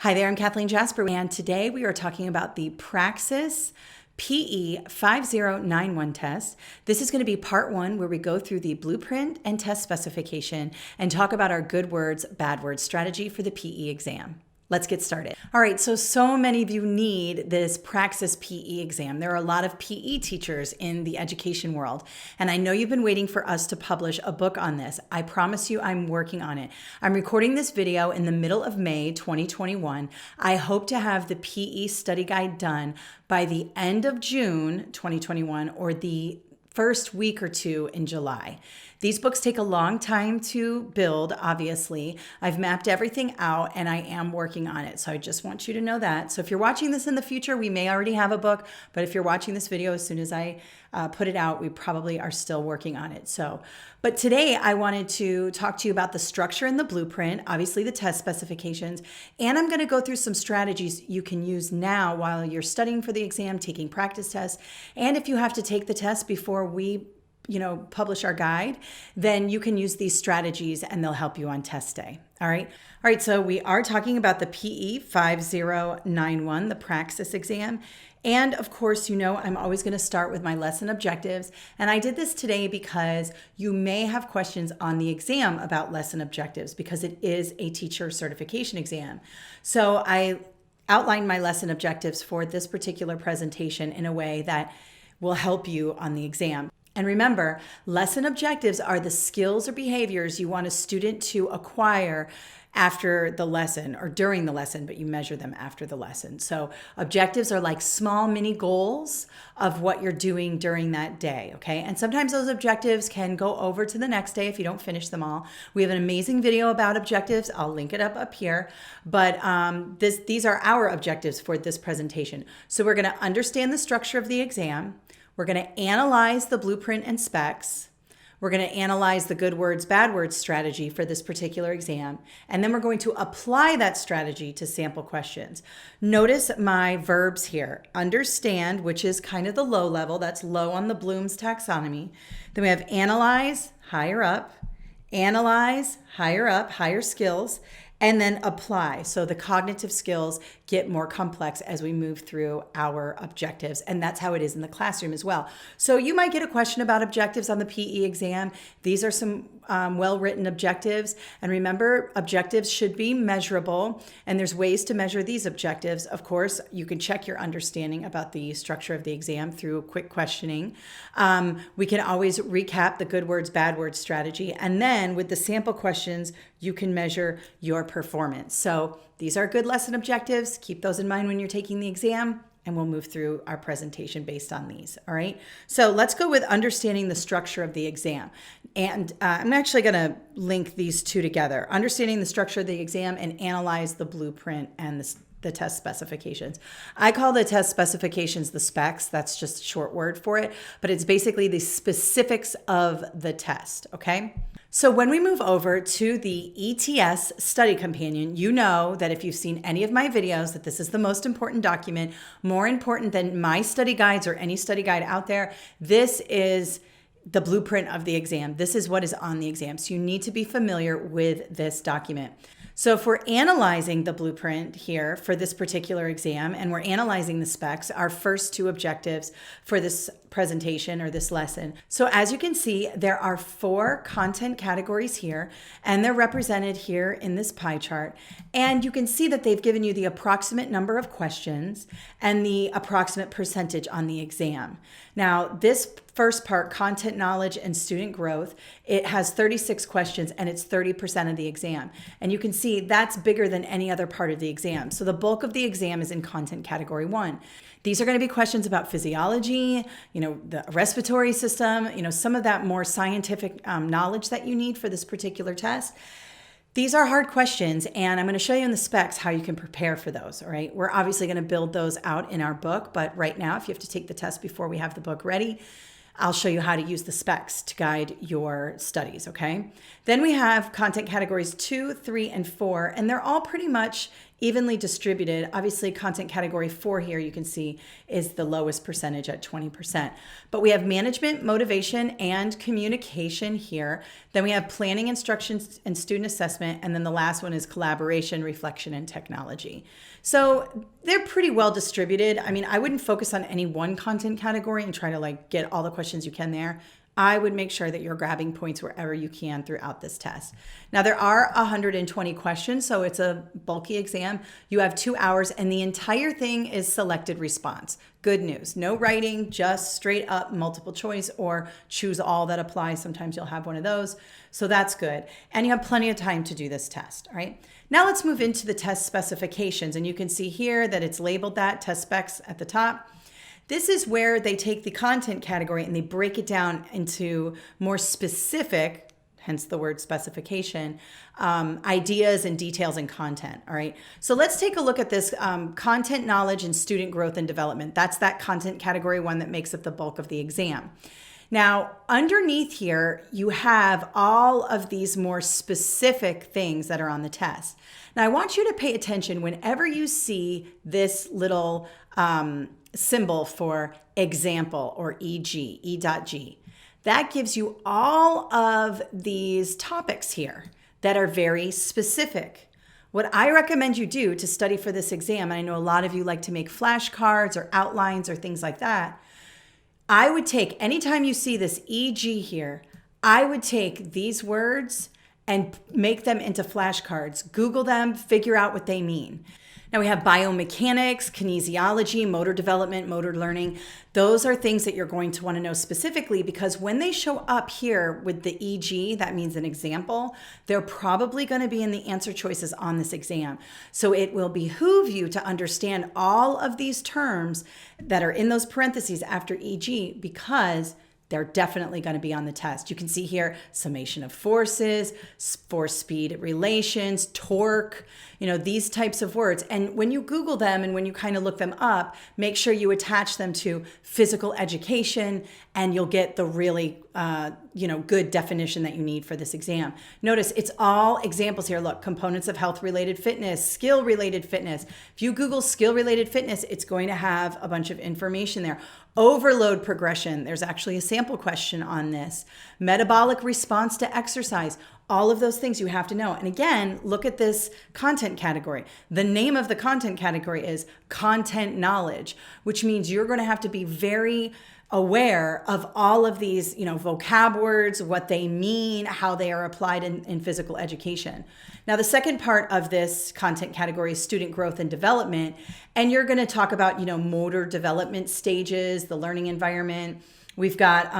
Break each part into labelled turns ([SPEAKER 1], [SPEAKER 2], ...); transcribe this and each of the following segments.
[SPEAKER 1] Hi there, I'm Kathleen Jasper, and today we are talking about the Praxis PE 5091 test. This is going to be part one, where we go through the blueprint and test specification and talk about our good words, bad words strategy for the PE exam. Let's get started. All right, so many of you need this Praxis PE exam. There are a lot of PE teachers in the education world, and I know you've been waiting for us to publish a book on this. I promise you I'm working on it. I'm recording this video in the middle of May 2021. I hope to have the PE study guide done by the end of June 2021 or the first week or two in July. These books take a long time to build, obviously. I've mapped everything out and I am working on it. So I just want you to know that. So if you're watching this in the future, we may already have a book, but if you're watching this video as soon as I put it out, we probably are still working on it. But today I wanted to talk to you about the structure and the blueprint, obviously the test specifications, and I'm going to go through some strategies you can use now while you're studying for the exam, taking practice tests, and if you have to take the test before we publish our guide, then you can use these strategies and they'll help you on test day. All right, so we are talking about the PE 5091, the Praxis exam. And of course, I'm always going to start with my lesson objectives. And I did this today because you may have questions on the exam about lesson objectives because it is a teacher certification exam. So I outlined my lesson objectives for this particular presentation in a way that will help you on the exam. And remember, lesson objectives are the skills or behaviors you want a student to acquire after the lesson or during the lesson, but you measure them after the lesson. So objectives are like small mini goals of what you're doing during that day, okay? And sometimes those objectives can go over to the next day if you don't finish them all. We have an amazing video about objectives. I'll link it up here. But these are our objectives for this presentation. So we're gonna understand the structure of the exam. We're going to analyze the blueprint and specs. We're going to analyze the good words, bad words strategy for this particular exam. And then we're going to apply that strategy to sample questions. Notice my verbs here. Understand, which is kind of the low level. That's low on the Bloom's taxonomy. Then we have analyze, higher up. Analyze, higher up, higher skills. And then apply. So the cognitive skills get more complex as we move through our objectives. And that's how it is in the classroom as well. So you might get a question about objectives on the PE exam. These are some well-written objectives. And remember, objectives should be measurable. And there's ways to measure these objectives. Of course, you can check your understanding about the structure of the exam through quick questioning. We can always recap the good words, bad words strategy. And then with the sample questions, you can measure your performance. So these are good lesson objectives. Keep those in mind when you're taking the exam, and we'll move through our presentation based on these. All right. So let's go with understanding the structure of the exam. And I'm actually going to link these two together. Understanding the structure of the exam and analyze the blueprint and the test specifications. I call the test specifications the specs. That's just a short word for it, but it's basically the specifics of the test, okay? So when we move over to the ETS study companion, you know that if you've seen any of my videos, that this is the most important document, more important than my study guides or any study guide out there. This is the blueprint of the exam. This is what is on the exam. So you need to be familiar with this document. So if we're analyzing the blueprint here for this particular exam and we're analyzing the specs, our first two objectives for this presentation or this lesson. So as you can see, there are 4 content categories here, and they're represented here in this pie chart. And you can see that they've given you the approximate number of questions and the approximate percentage on the exam. Now, this first part, content knowledge and student growth, it has 36 questions and it's 30% of the exam. And you can see that's bigger than any other part of the exam. So the bulk of the exam is in content category 1. These are going to be questions about physiology, the respiratory system, some of that more scientific knowledge that you need for this particular test. These are hard questions, and I'm going to show you in the specs how you can prepare for those, all right? We're obviously going to build those out in our book, but right now, if you have to take the test before we have the book ready, I'll show you how to use the specs to guide your studies, okay? Then we have content categories 2, 3, and 4, and they're all pretty much evenly distributed. Obviously, content category 4 here, you can see, is the lowest percentage at 20%. But we have management, motivation, and communication here. Then we have planning, instructions, and student assessment. And then the last one is collaboration, reflection, and technology. So they're pretty well distributed. I mean, I wouldn't focus on any one content category and try to like get all the questions you can there. I would make sure that you're grabbing points wherever you can throughout this test. Now, there are 120 questions, so it's a bulky exam. You have 2 hours, and the entire thing is selected response. Good news. No writing, just straight up multiple choice or choose all that applies. Sometimes you'll have one of those. So that's good. And you have plenty of time to do this test, all right? Now let's move into the test specifications. And you can see here that it's labeled that, test specs at the top. This is where they take the content category and they break it down into more specific, hence the word specification, ideas and details and content, all right? So let's take a look at this content, knowledge, and student growth and development. That's that content category one that makes up the bulk of the exam. Now, underneath here, you have all of these more specific things that are on the test. Now, I want you to pay attention whenever you see this little symbol for example or e.g., e.g. That gives you all of these topics here that are very specific. What I recommend you do to study for this exam, and I know a lot of you like to make flashcards or outlines or things like that, I would take, anytime you see this e.g. here, I would take these words and make them into flashcards. Google them, figure out what they mean. Now we have biomechanics, kinesiology, motor development, motor learning. Those are things that you're going to want to know specifically because when they show up here with the EG, that means an example, they're probably going to be in the answer choices on this exam. So it will behoove you to understand all of these terms that are in those parentheses after EG because they're definitely going to be on the test. You can see here summation of forces, force speed relations, torque, these types of words. And when you Google them and when you kind of look them up, make sure you attach them to physical education and you'll get the really good definition that you need for this exam. Notice it's all examples here. Look, components of health-related fitness, skill-related fitness. If you Google skill-related fitness, it's going to have a bunch of information there. Overload progression. There's actually a sample question on this. Metabolic response to exercise. All of those things you have to know. And again, look at this content category. The name of the content category is content knowledge, which means you're going to have to be very aware of all of these, vocab words, what they mean, how they are applied in physical education. Now, the second part of this content category is student growth and development. And you're going to talk about, motor development stages, the learning environment. We've got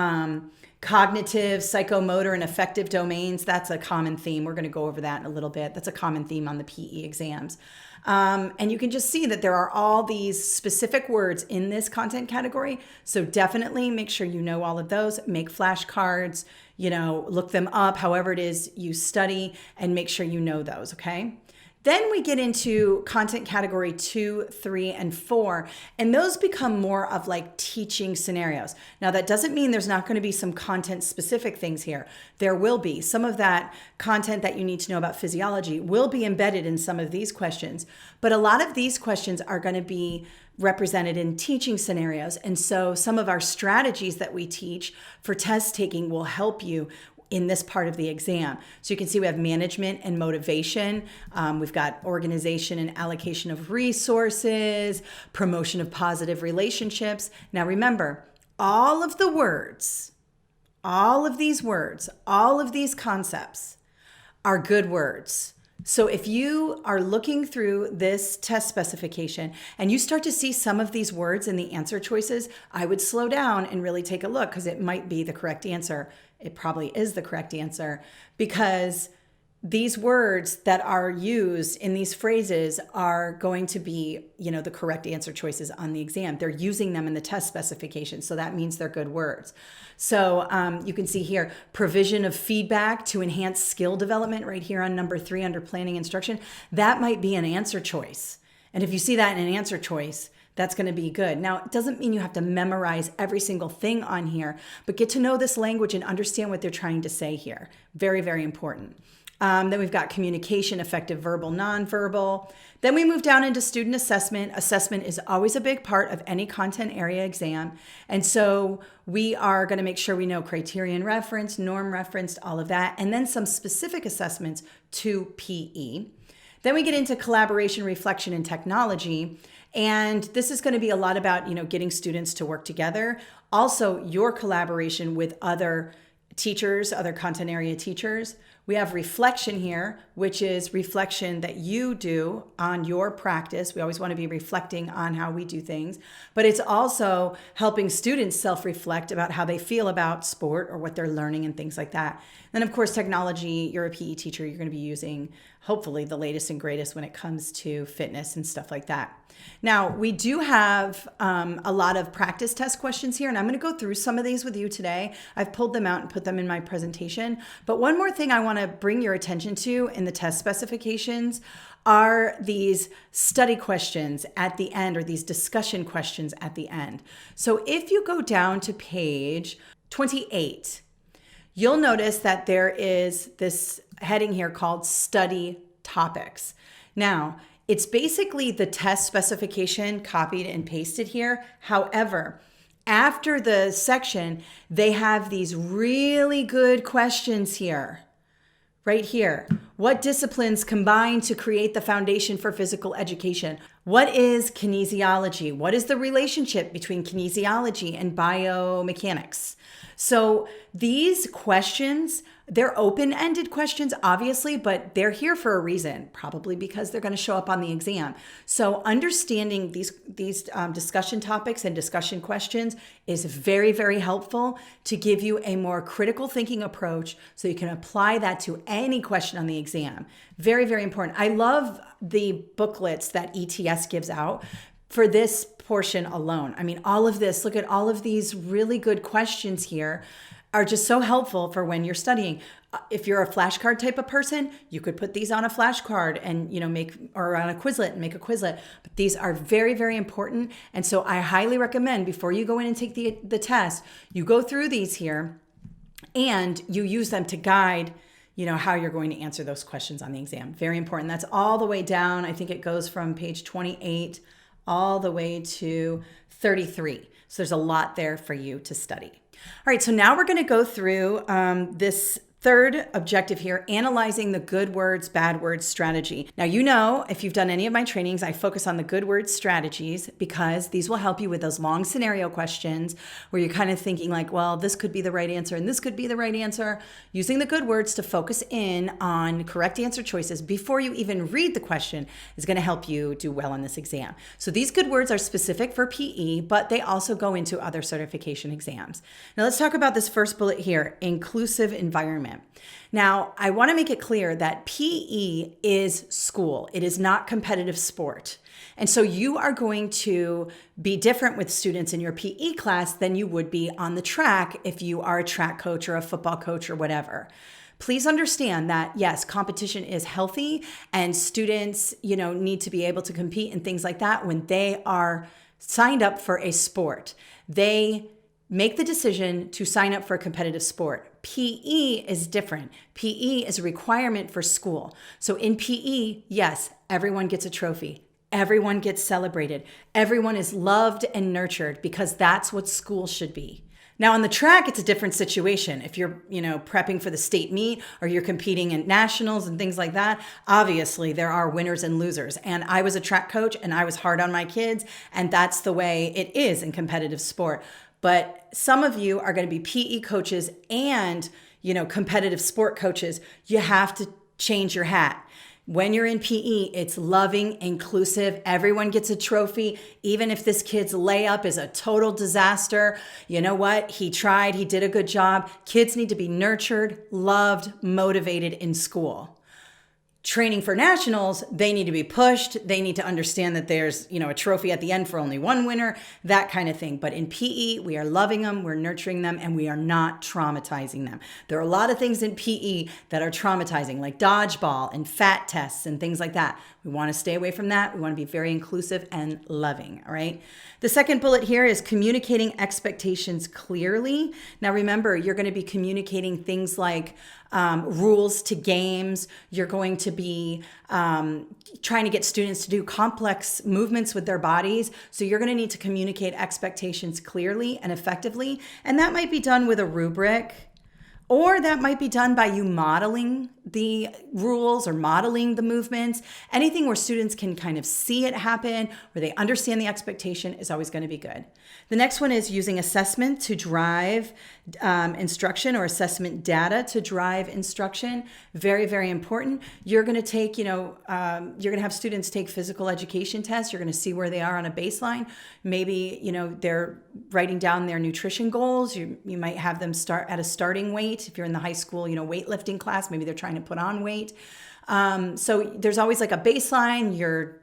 [SPEAKER 1] cognitive, psychomotor, and affective domains. That's a common theme. We're going to go over that in a little bit. That's a common theme on the PE exams. And you can just see that there are all these specific words in this content category. So definitely make sure you know all of those. Make flashcards, look them up, however it is you study, and make sure you know those, okay? Then we get into content category 2, 3, and 4, and those become more of like teaching scenarios. Now, that doesn't mean there's not going to be some content-specific things here. There will be. Some of that content that you need to know about physiology will be embedded in some of these questions, but a lot of these questions are going to be represented in teaching scenarios, and so some of our strategies that we teach for test taking will help you in this part of the exam. So you can see we have management and motivation. We've got organization and allocation of resources, promotion of positive relationships. Now remember, all of the words, all of these words, all of these concepts are good words. So if you are looking through this test specification and you start to see some of these words in the answer choices, I would slow down and really take a look because it might be the correct answer. It probably is the correct answer because these words that are used in these phrases are going to be, the correct answer choices on the exam. They're using them in the test specification. So that means they're good words. So you can see here, provision of feedback to enhance skill development right here on number 3 under planning instruction. That might be an answer choice. And if you see that in an answer choice, that's going to be good. Now, it doesn't mean you have to memorize every single thing on here, but get to know this language and understand what they're trying to say here. Very, very important. Then we've got communication, effective verbal, nonverbal. Then we move down into student assessment. Assessment is always a big part of any content area exam. And so we are going to make sure we know criterion referenced, norm referenced, all of that, and then some specific assessments to PE. Then we get into collaboration, reflection, and technology. And this is going to be a lot about, getting students to work together. Also, your collaboration with other teachers, other content area teachers. We have reflection here, which is reflection that you do on your practice. We always want to be reflecting on how we do things, but it's also helping students self-reflect about how they feel about sport or what they're learning and things like that. Then, of course, technology. You're a PE teacher. You're going to be using, hopefully, the latest and greatest when it comes to fitness and stuff like that. Now, we do have a lot of practice test questions here, and I'm going to go through some of these with you today. I've pulled them out and put them in my presentation. But one more thing I want to bring your attention to in the test specifications are these study questions at the end, or these discussion questions at the end. So if you go down to page 28, you'll notice that there is this heading here called study topics. Now, it's basically the test specification copied and pasted here. However, after the section, they have these really good questions here. Right here. What disciplines combine to create the foundation for physical education? What is kinesiology? What is the relationship between kinesiology and biomechanics? So these questions, they're open-ended questions, obviously, but they're here for a reason, probably because they're going to show up on the exam. So understanding these discussion topics and discussion questions is very, very helpful to give you a more critical thinking approach so you can apply that to any question on the exam. Very, very important. I love the booklets that ETS gives out for this portion alone. I mean, all of this, look at all of these really good questions here are just so helpful for when you're studying. If you're a flashcard type of person, you could put these on a flashcard and, or on a Quizlet and make a Quizlet. But these are very, very important. And so I highly recommend before you go in and take the test, you go through these here and you use them to guide how you're going to answer those questions on the exam. Very important. That's all the way down. I think it goes from page 28 all the way to 33. So there's a lot there for you to study. All right, so now we're going to go through this third objective here, analyzing the good words, bad words strategy. Now, if you've done any of my trainings, I focus on the good words strategies because these will help you with those long scenario questions where you're kind of thinking like, well, this could be the right answer and this could be the right answer. Using the good words to focus in on correct answer choices before you even read the question is going to help you do well on this exam. So these good words are specific for PE, but they also go into other certification exams. Now let's talk about this first bullet here, inclusive environment. Now, I want to make it clear that PE is school. It is not competitive sport. And so you are going to be different with students in your PE class than you would be on the track if you are a track coach or a football coach or whatever. Please understand that, yes, competition is healthy and students, need to be able to compete and things like that when they are signed up for a sport. They make the decision to sign up for a competitive sport. PE is different. PE is a requirement for school. So in PE, yes, everyone gets a trophy. Everyone gets celebrated. Everyone is loved and nurtured because that's what school should be. Now on the track, it's a different situation. If you're, prepping for the state meet or you're competing in nationals and things like that, obviously there are winners and losers. And I was a track coach and I was hard on my kids, and that's the way it is in competitive sport. But some of you are going to be PE coaches and, competitive sport coaches. You have to change your hat. When you're in PE, it's loving, inclusive. Everyone gets a trophy. Even if this kid's layup is a total disaster, you know what? He tried. He did a good job. Kids need to be nurtured, loved, motivated in school. Training for nationals, they need to be pushed. They need to understand that there's, a trophy at the end for only one winner, that kind of thing. But in PE, we are loving them, we're nurturing them, and we are not traumatizing them. There are a lot of things in PE that are traumatizing, like dodgeball and fat tests and things like that. We want to stay away from that. We want to be very inclusive and loving, all right? The second bullet here is communicating expectations clearly. Now remember, you're going to be communicating things like rules to games. You're going to be trying to get students to do complex movements with their bodies. So you're going to need to communicate expectations clearly and effectively. And that might be done with a rubric, or that might be done by you modeling the rules or modeling the movements. Anything where students can kind of see it happen, where they understand the expectation, is always going to be good. The next one is using assessment to drive instruction, or assessment data to drive instruction. Very, very important. You're going to take, you're going to have students take physical education tests. You're going to see where they are on a baseline. Maybe, they're writing down their nutrition goals. You might have them start at a starting weight. If you're in the high school, weightlifting class, maybe they're trying to put on weight. So there's always like a baseline. You're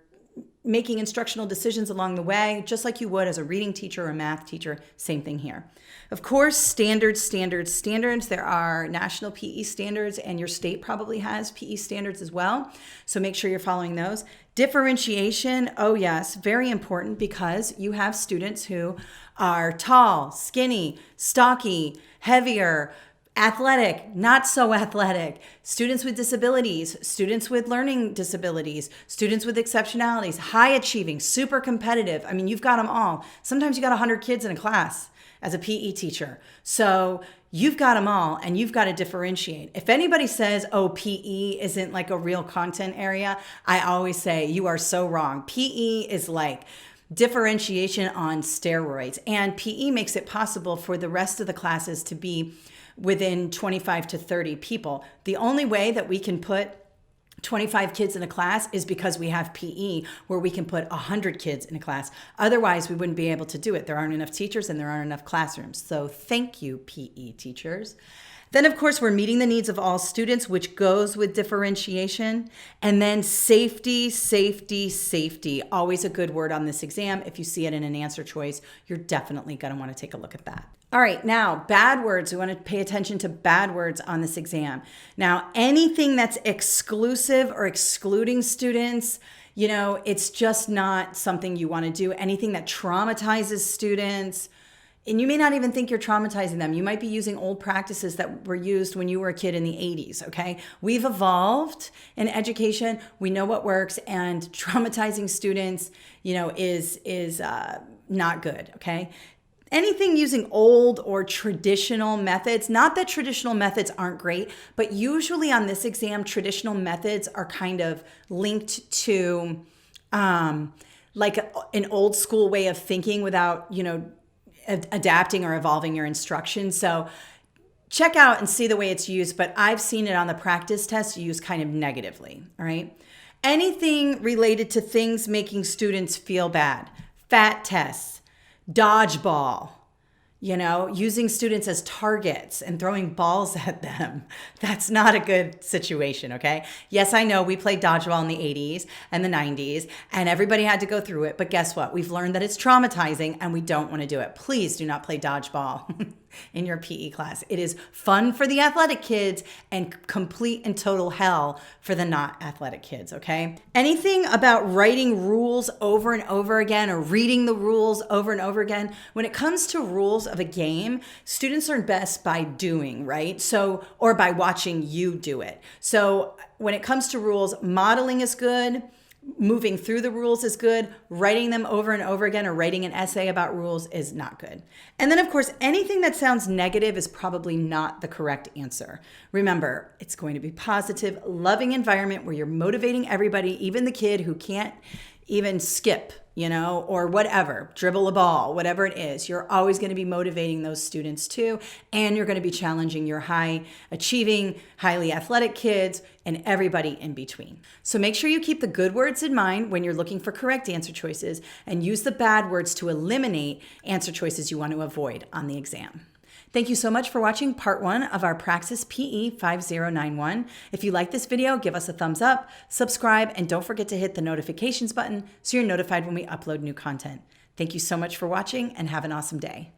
[SPEAKER 1] making instructional decisions along the way, just like you would as a reading teacher or a math teacher. Same thing here. Of course, standards. There are national PE standards, and your state probably has PE standards as well. So make sure you're following those. Differentiation, oh yes, very important, because you have students who are tall, skinny, stocky, heavier, athletic, not so athletic, students with disabilities, students with learning disabilities, students with exceptionalities, high achieving, super competitive. I mean, you've got them all. Sometimes you got 100 kids in a class as a PE teacher. So you've got them all, and you've got to differentiate. If anybody says, oh, PE isn't like a real content area, I always say you are so wrong. PE is like differentiation on steroids, and PE makes it possible for the rest of the classes to be within 25 to 30 people. The only way that we can put 25 kids in a class is because we have PE, where we can put 100 kids in a class. Otherwise, we wouldn't be able to do it. There aren't enough teachers and there aren't enough classrooms. So thank you, PE teachers. Then, of course, we're meeting the needs of all students, which goes with differentiation. And then safety. Always a good word on this exam. If you see it in an answer choice, you're definitely going to want to take a look at that. All right, now bad words. We want to pay attention to bad words on this exam. Now, anything that's exclusive or excluding students, it's just not something you want to do. Anything that traumatizes students, and you may not even think you're traumatizing them. You might be using old practices that were used when you were a kid in the 80s, okay? We've evolved in education. We know what works, and traumatizing students, is not good, okay? Anything using old or traditional methods, not that traditional methods aren't great, but usually on this exam, traditional methods are kind of linked to like an old school way of thinking without, adapting or evolving your instruction. So check out and see the way it's used, but I've seen it on the practice test used kind of negatively, all right? Anything related to things making students feel bad, fat tests, dodgeball, using students as targets and throwing balls at them. That's not a good situation, okay? Yes, I know we played dodgeball in the 80s and the 90s, and everybody had to go through it, but guess what? We've learned that it's traumatizing, and we don't want to do it. Please do not play dodgeball in your PE class. It is fun for the athletic kids and complete and total hell for the not athletic kids, okay? Anything about writing rules over and over again, or reading the rules over and over again, when it comes to rules of a game, students learn best by doing, right? So, or by watching you do it. So when it comes to rules, modeling is good. Moving through the rules is good. Writing them over and over again, or writing an essay about rules, is not good. And then, of course, anything that sounds negative is probably not the correct answer. Remember, it's going to be positive, loving environment where you're motivating everybody, even the kid who can't even skip, or whatever, dribble a ball, whatever it is. You're always going to be motivating those students too. And you're going to be challenging your high achieving, highly athletic kids and everybody in between. So make sure you keep the good words in mind when you're looking for correct answer choices, and use the bad words to eliminate answer choices you want to avoid on the exam. Thank you so much for watching part 1 of our Praxis PE 5091. If you like this video, give us a thumbs up, subscribe, and don't forget to hit the notifications button so you're notified when we upload new content. Thank you so much for watching, and have an awesome day.